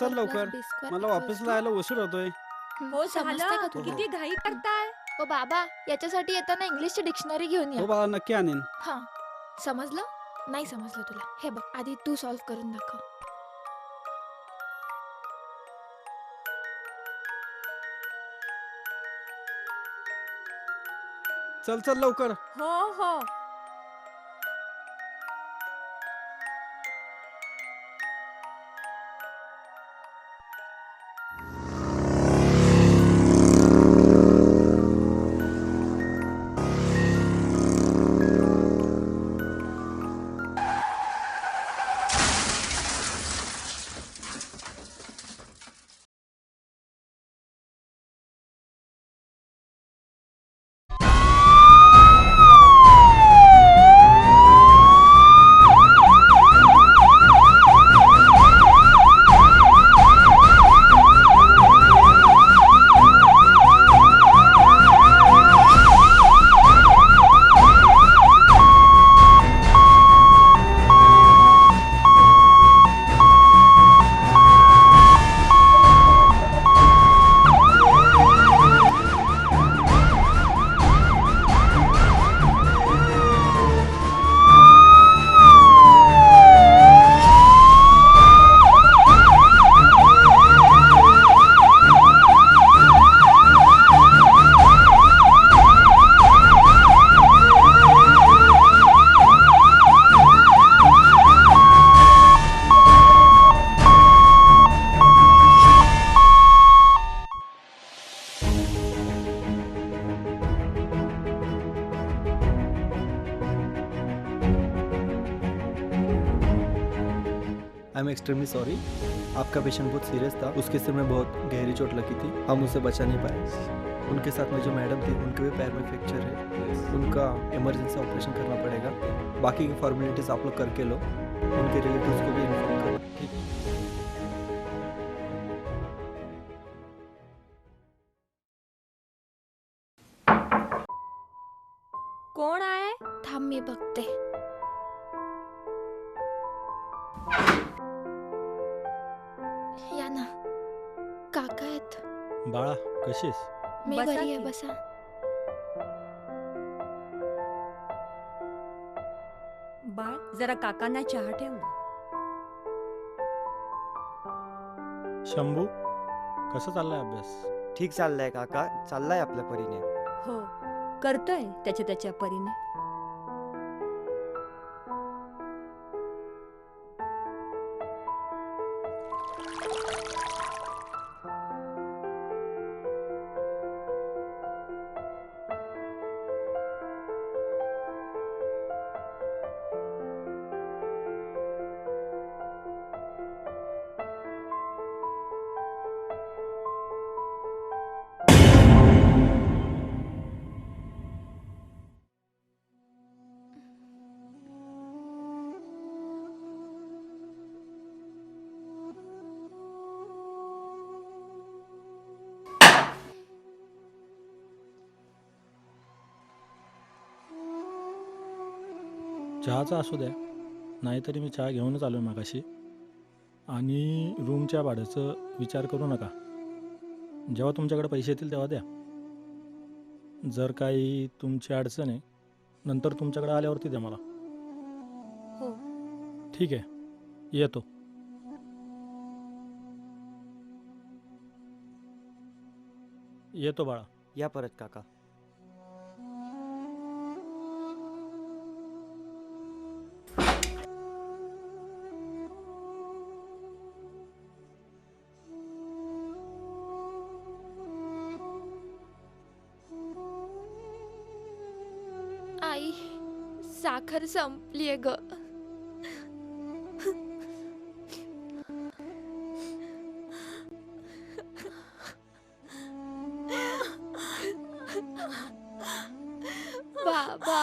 चल लवकर, मला ऑफिसला यायला उशीर होतोय. हो समजतंय का झालं. तुला? किती घाई करताय? ओ बाबा, याच्यासाठी येताना इंग्लिशची डिक्शनरी घेऊन या. हो बाळा, नक्की आणीन. हा, समजलं? नाही समजलं तुला. हे बघ, आधी तू सॉल्व्ह करून दाखव. चल चल लवकर. हो हो. I am extremely sorry. आपका पेशेंट बहुत सीरियस था, उसके सिर में बहुत गहरी चोट लगी थी, हम उसे बचा नहीं पाए। उनके साथ में जो मैडम थी उनके भी पैर में फ्रैक्चर है, उनका इमरजेंसी ऑपरेशन करना पड़ेगा। बाकी की फॉर्मेलिटीज़ आप लोग करके लो, उनके रिलेटिव्स को भी इन्फॉर्म करो, ठीक। कोण आहे? थांब, मी बघते. या ना, काका आहेत. बाळा, कशी आहेस? मी बसा बरी आहे, की. बसा. बाळ जरा काकांना चहा ठेव ना. शंभू, कसा चाललाय अभ्यास? ठीक चाललंय काका, चाललाय आपल्या परीने. हो, करतोय त्याच्या त्याच्या परीने. चहाचा असू द्या, नाहीतरी मी चहा घेऊनच आलो मागाशी. आणि रूमच्या भाड्याचं विचार करू नका. जेव्हा तुमच्याकडे पैसे येतील तेव्हा द्या. जर काही तुमची अडचण आहे, नंतर तुमच्याकडे आल्यावरती द्या मला. हो. ठीक आहे, येतो. येतो बाळा. या परत काका. आई, साखर संपलीये ग. बाबा,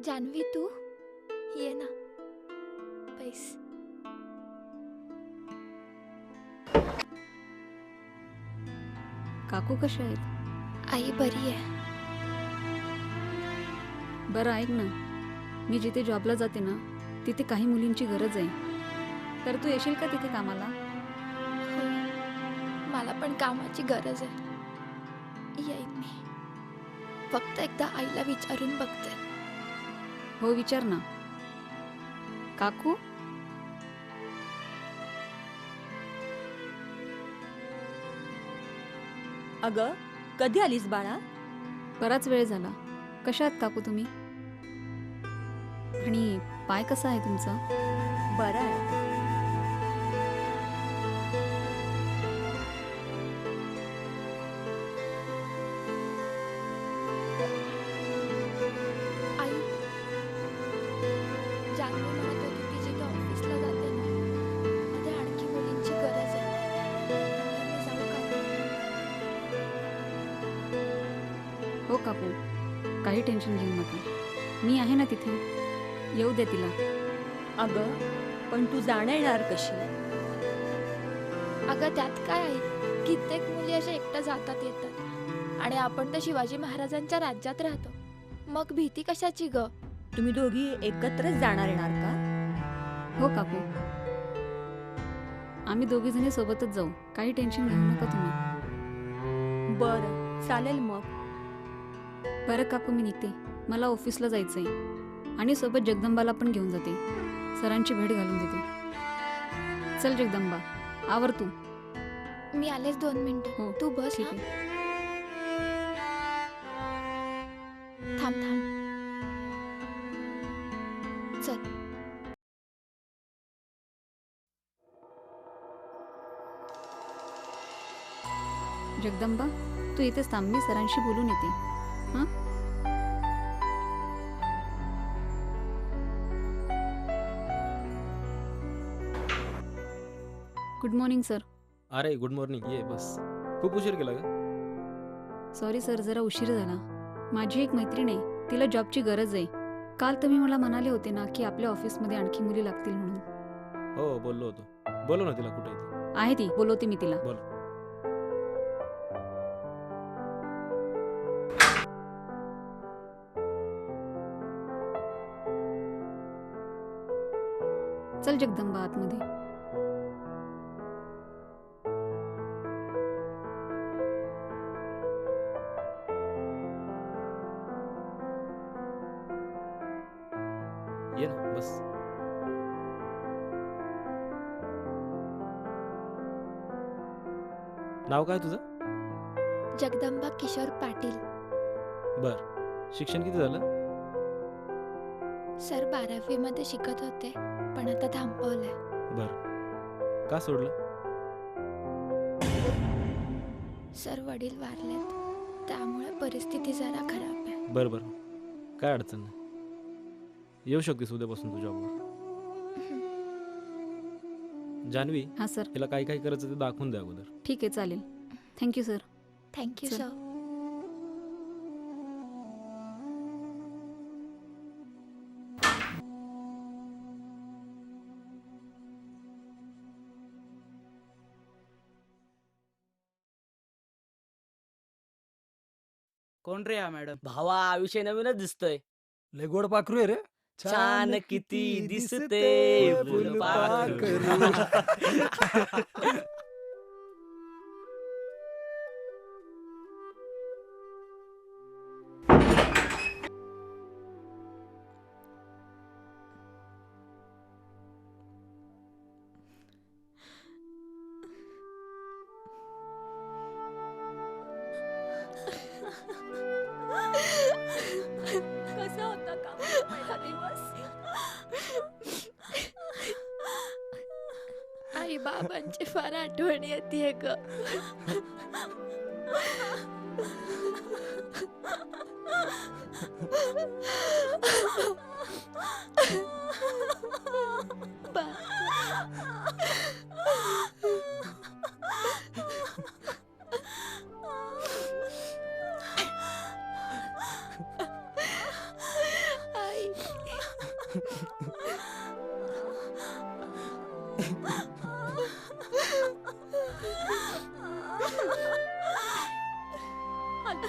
जानवी, तू ये ना, पैस. काकू कशा आहेत? आई बरी आहे. बरं ऐक ना, मी जिथे जॉबला जाते ना तिथे काही मुलींची गरज आहे. तर तू येशील का तिथे कामाला? हो, मला पण कामाची गरज आहे. येईन मी. फक्त एकदा आईला विचारून बघते. हो विचार ना. काकू अगं कधी आलीस बाळा? बराच वेळ झाला. कशा आहात काकू तुम्ही? आणि पाय कसा आहे तुमचा? बरं आहे. आई, जानवी म्हणत होती की जिथे ऑफिसला जाते ना तिथे आणखी मुलींची गरज आहे. मी जाऊ का? हो काकू, काही टेन्शन घेऊ नका. मी आहे ना तिथे. येऊ दे तिला. अगं पण तू जाणं येणार कशी? अगं त्यात काय आहे, कित्येक मुली अशा एकट्या जातात येतात आणि आपण तर शिवाजी महाराजांच्या राज्यात राहतो. मग भीती कशाची ग? तुम्ही दोघी एकत्रच जाणार येणार का? हो काकू, आम्ही दोघी जणी सोबतच जाऊ. काही टेन्शन घेऊ नका तुम्ही. बरं चालेल मग. बरं काकू, मी निघते. मला ऑफिसला जायचंय आणि सोबत जगदंबाला पण घेऊन जाते. सरांची भेट घालून देते. चल जगदंबा, आवर तू. मी आलेच 2 मिनिटं. हो तू बस. ठीक हा? आहे. थांब थांब. चल. जगदंबा, तू इथेच थांब. मी सरांशी बोलून येते. हां. Good morning sir. अरे गुड मॉर्निंग. ये बस. खूप उशीर केला का? सॉरी सर, जरा उशीर झाला. माझी एक मैत्रीण आहे, तिला जॉबची गरज आहे. काल तुम्ही मला म्हणाले होते ना की आपल्या ऑफिसमध्ये आणखी मुली लागतील म्हणून. हो बोललो होतो. बोलव ना तिला, कुठे आहे ती? आहे ती, बोलवते मी तिला. बोल. चल जगदंबा आतमध्ये. ये ना बस. नाव काय तुझं? जगदंबा किशोर पाटील. बर. शिक्षण किती झालं? सर 12वी मध्ये शिकत होते पण आता थांबवलंय. बर. का सोडलं? सर वडील वारलेत त्यामुळे परिस्थिती जरा खराब आहे. बरं बरं, काय अडचण नाही. येऊ शकतेस उद्यापासून तुझ्या जॉबवर. जान्हवी, हां सर. तिला काय काय करायचं ते दाखवून द्या अगोदर. ठीक आहे, चालेल. Thank you sir. थँक्यू चल. सर. कोण रे हा मॅडम? भावा विषय नवीनच दिसतोय. लय गोड पाखरू आहे रे. छान किती दिसते फुलपाखरू. कसा होता कामाचा पहिला दिवस? आई बाबांची फार आठवण येते ग. आई.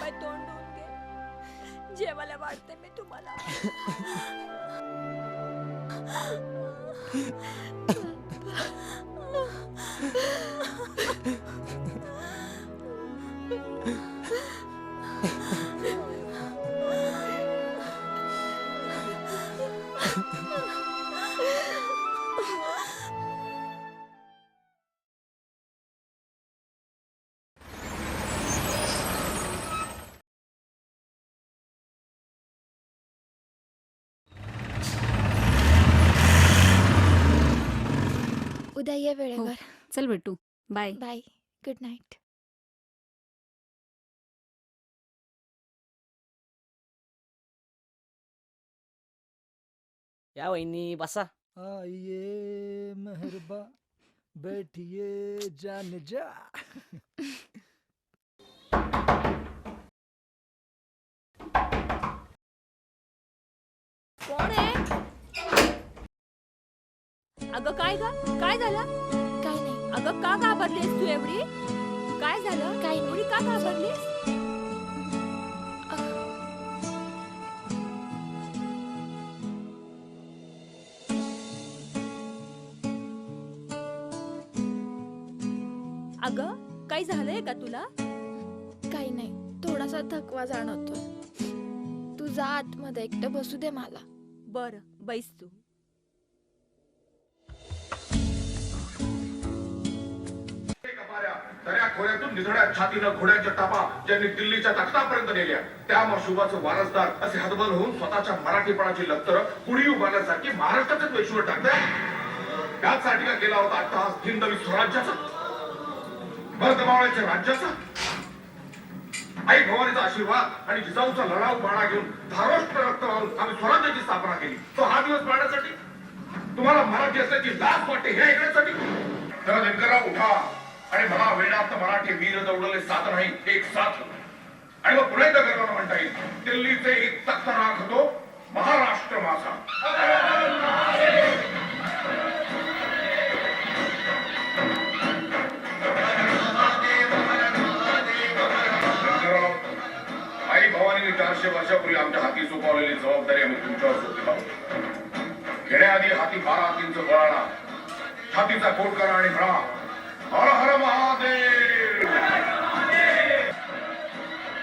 पाय तोंड धुवून घे. जेवायला वाढते मी तुम्हाला. उद्या ये वेळेवर. चल भेटू. बाय. बाय. Good night. या वहिनी बसा. आइए मेहरबा बैठिए जान जा. कोण आहे? अगं काय ग? काय झालं? काय नाही. अगं का घाबरलीस तू एवढी? काय झालं? काही नाही. एवढी का घाबरलीस? अगं काही झालंय का तुला? काही नाही. थोडासा थकवा जाणवतोय. तू जा आतमध्ये, एकटं बसू दे मला. बर बैस तू. दऱ्या खोऱ्यातून निधड्या छातीनं घोड्यांच्या टापा ज्यांनी दिल्लीच्या तख्तापर्यंत नेल्या त्या मशुबाचं वारसदार असे हतबल होऊन स्वतःच्या मराठीपणाची लक्तर पुढी उभारण्यासाठी महाराष्ट्रातच वेशवर टाकताय. त्याचसाठी का केला होता अट्टहास हिंदवी स्वराज्याचा, भरदमावळ्याच्या राज्याचा. आई भवानीचा आशीर्वाद आणि जिजाऊचा लढाऊ बाणा घेऊन धारोष्ट्र रक्त वाहून आम्ही स्वराज्याची स्थापना केली. तो हा दिवस पाहण्यासाठी तुम्हाला मराठी असल्याची लाज वाटते हे ऐकण्यासाठी. तर दिनकरराव उठा आणि म्हणा वेळात मराठी वीर दौडले साथ नाही एक साथ. आणि मग पुढे गर्वानं म्हणता येईल दिल्लीचे एक तख्त राखतो महाराष्ट्र माझा. आई भवानीने 400 वर्षापूर्वी आमच्या हाती सोपवलेली जबाबदारी आम्ही तुमच्यावर सोपली आहोत. घेण्याआधी हाती 12 हातींचं बळ आणा, छातीचा कोट करा आणि म्हणा हर हर महादेव.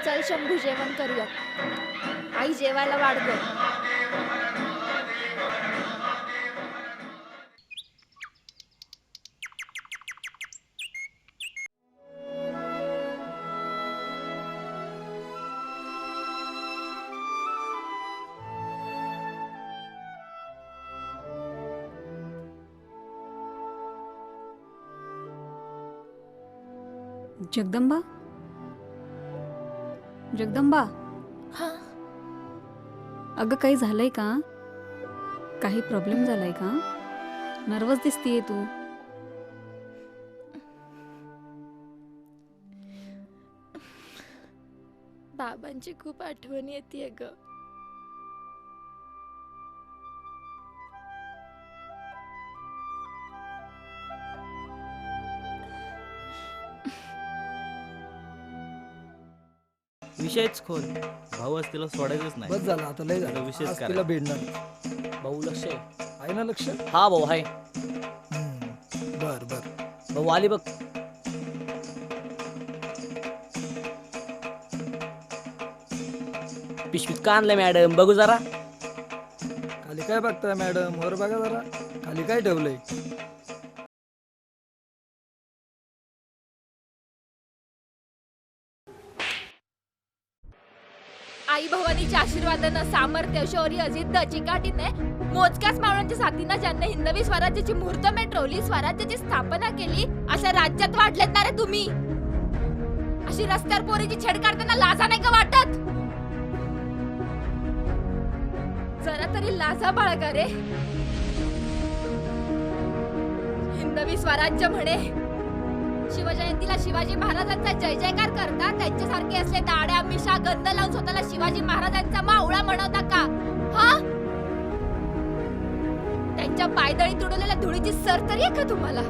चल शंभू, जेवण करूया. आई जेवायला वाढ गं. जगदंबा. जगदंबा. हा. अगं काही झालंय का? काही प्रॉब्लेम झालाय का? नर्वस दिसतीये तू. बाबांची खूप आठवण येते ग. विषयच खोल. भाऊ आज तिला सोडायचंच नाही. बस झालं आता, लय आता झालं. विशेष आज करा. तिला भेटणार. भाऊ लक्ष आहे. आहे ना लक्ष? हा भाऊ हाय. बर बर. भाऊ आली बघ. पिशवीत का आणलंय मॅडम? बघू जरा. खाली काय बघताय मॅडम? वर बघा जरा. खाली काय ठेवलंय? आई भवानीच्या आशीर्वादानं सामर्थ्य, शौर्य, जिद्द, चिकाटीने मोजक्याच मावळ्यांच्या साथीनं ज्यांनी हिंदवी स्वराज्याची मुहूर्तमेढ रोवली, स्वराज्याची स्थापना केली, अशा राज्यात वाढलेत ना रे तुम्ही. अशी रस्त्यावर पोरीची छेड काढताना लाजा नाही का वाटत? जरा तरी लाजा बाळगा रे. हिंदवी स्वराज्य म्हणे, शिवजयंतीला शिवाजी महाराजांचा जय जयकार करतात, त्यांच्यासारखे असले दाड्या मिशा गंध लावून स्वतःला शिवाजी महाराजांचा मावळा म्हणवता का? हा, त्यांच्या पायदळी तुडवलेल्या धुळीची सर तरी आहे का तुम्हाला?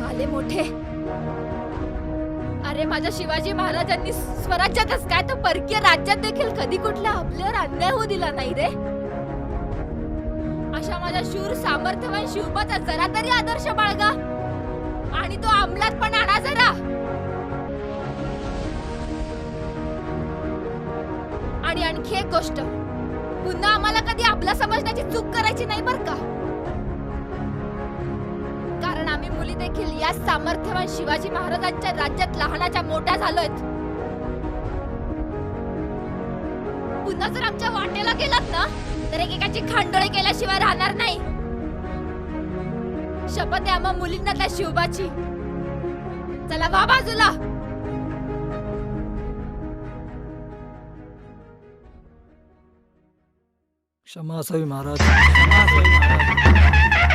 आले मोठे अरे माझ्या शिवाजी महाराजांनी स्वराज्यातच काय तर परकीय राज्यात देखील कधी कुठल्या आपल्यावर अन्याय होऊ दिला नाही रे. अशा माझ्या शूर सामर्थ्यवान शिवबाचा जरा तरी आदर्श बाळगा आणि तो अंमलात पण आणा जरा. आणि आणखी एक गोष्ट, पुन्हा आम्हाला कधी आपला समजण्याची चूक करायची नाही बर का. कारण आम्ही मुली देखील या सामर्थ्यवान शिवाजी महाराजांच्या राज्यात लहानाच्या मोठ्या झालोय. पुन्हा जर आमच्या वाटेला गेलात ना तर एकेकाची खांडोळी केल्याशिवाय राहणार नाही. शपथ आहे आम्हा मुलींना त्या शिवबाची. चला वा बाजूला. क्षमा असावी महाराज, क्षमा असावी महाराज.